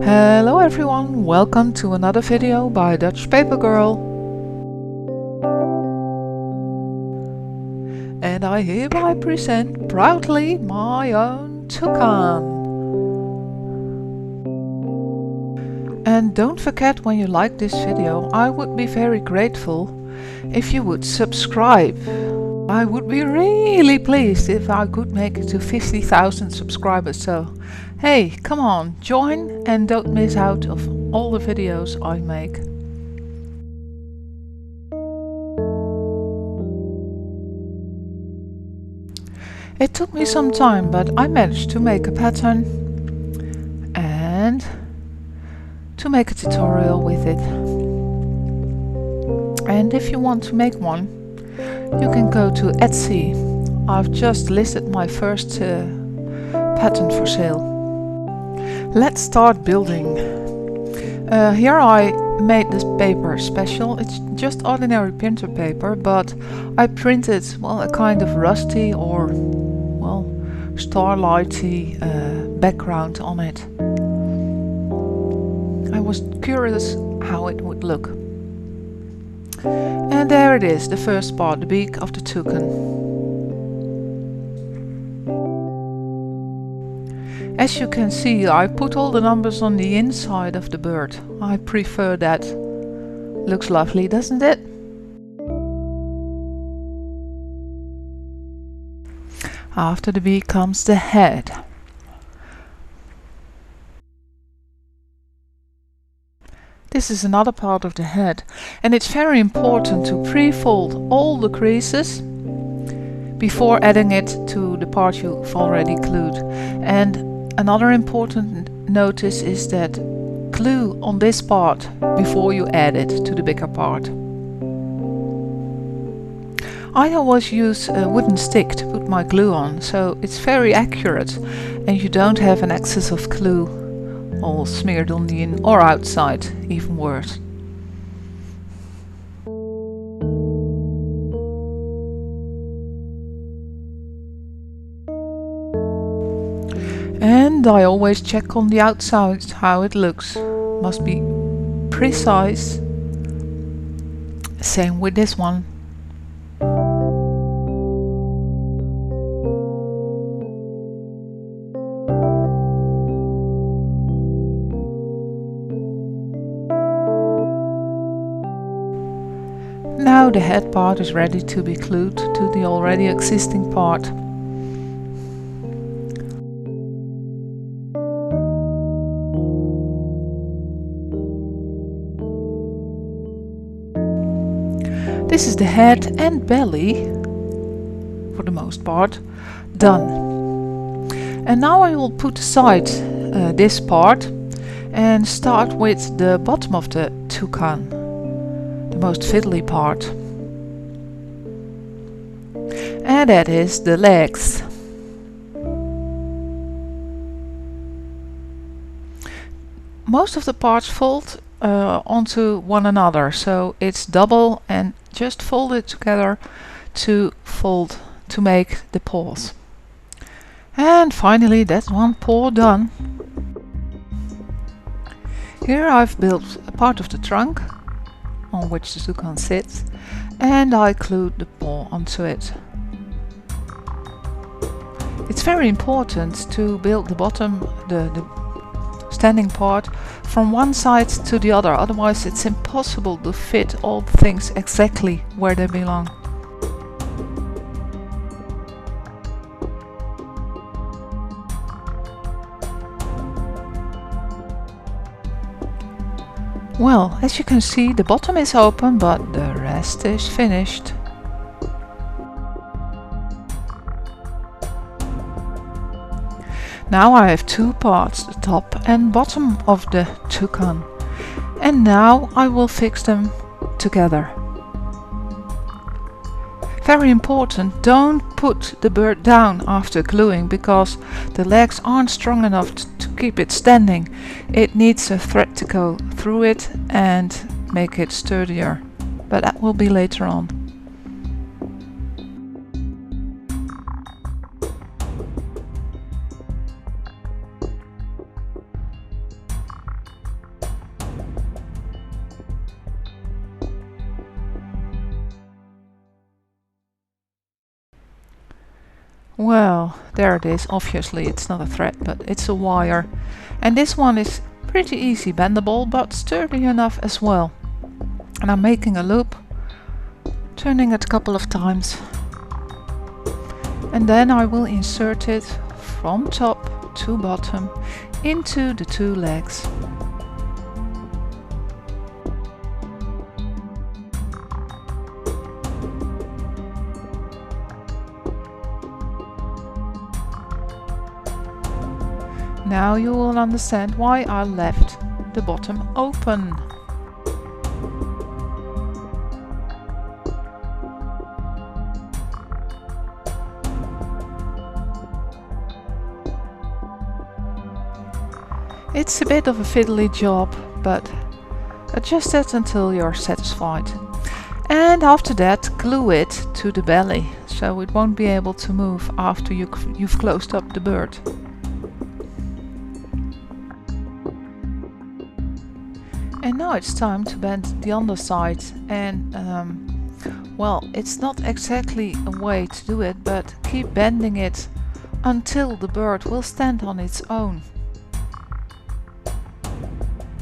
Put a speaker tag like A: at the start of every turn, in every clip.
A: Hello everyone, welcome to another video by Dutch Paper Girl. And I hereby present proudly my own toucan. And don't forget, when you like this video, I would be very grateful if you would subscribe. I would be really pleased if I could make it to 50,000 subscribers, so hey, come on, join and don't miss out of all the videos I make. It took me some time, but I managed to make a pattern and to make a tutorial with it. And if you want to make one, you can go to Etsy. I've just listed my first pattern for sale. Let's start building. Here I made this paper special. It's just ordinary printer paper, but I printed, well, a kind of rusty or, well, starlighty background on it. I was curious how it would look. And there it is, the first part, the beak of the toucan. As you can see, I put all the numbers on the inside of the bird. I prefer that. Looks lovely, doesn't it? After the beak comes the head. This is another part of the head, and it's very important to pre-fold all the creases before adding it to the part you've already glued. And another important notice is that glue on this part before you add it to the bigger part. I always use a wooden stick to put my glue on, so it's very accurate and you don't have an excess of glue all smeared on the in or outside, even worse. And I always check on the outside how it looks. Must be precise. Same with this one. Now the head part is ready to be glued to the already existing part. This is the head and belly, for the most part, done. And now I will put aside this part and start with the bottom of the toucan, the most fiddly part. And that is the legs. Most of the parts fold onto one another, so it's double and just fold it together to make the paws. And finally, that's one paw done. Here I've built a part of the trunk on which the toucan sits, and I glued the paw onto it. It's very important to build the bottom, the standing part, from one side to the other, otherwise it's impossible to fit all things exactly where they belong. Well, as you can see, the bottom is open, but the rest is finished. Now I have two parts, the top and bottom of the toucan. And now I will fix them together. Very important, don't put the bird down after gluing, because the legs aren't strong enough to keep it standing. It needs a thread to go through it and make it sturdier, but that will be later on. Well, there it is. Obviously it's not a thread, but it's a wire. And this one is pretty easy bendable, but sturdy enough as well. And I'm making a loop, turning it a couple of times. And then I will insert it from top to bottom into the two legs. Now you will understand why I left the bottom open. It's a bit of a fiddly job, but adjust it until you're satisfied. And after that, glue it to the belly, so it won't be able to move after you've closed up the bird. And now it's time to bend the underside, and well, it's not exactly a way to do it, but keep bending it until the bird will stand on its own.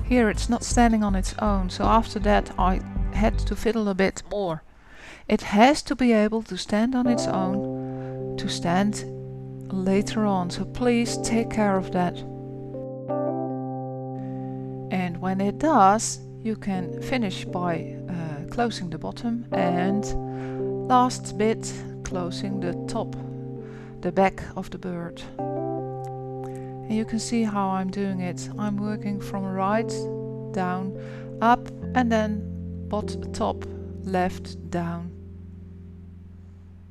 A: Here it's not standing on its own, so after that I had to fiddle a bit more. It has to be able to stand on its own to stand later on, so please take care of that. And when it does, you can finish by closing the bottom, and last bit closing the top, the back of the bird. And you can see how I'm doing it. I'm working from right, down, up, and then top, left, down.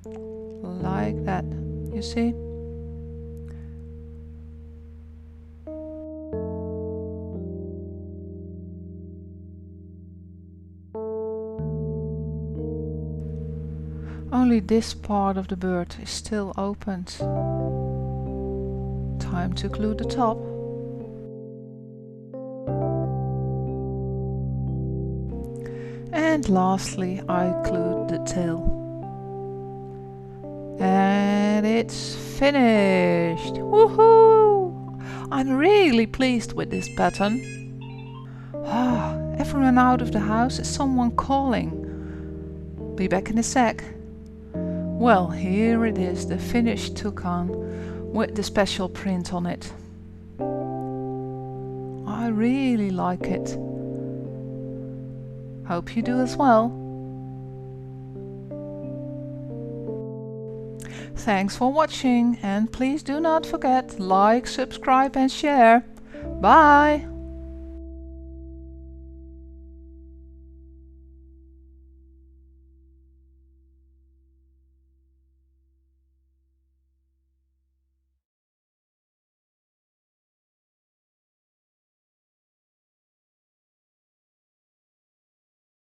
A: Like that, you see? Only this part of the bird is still opened. Time to glue the top. And lastly, I glued the tail. And it's finished! Woohoo! I'm really pleased with this pattern. Ah, everyone out of the house? Is someone calling? Be back in a sec. Well, here it is, the finished toucan with the special print on it. I really like it. Hope you do as well. Thanks for watching, and please do not forget, like, subscribe and share. Bye!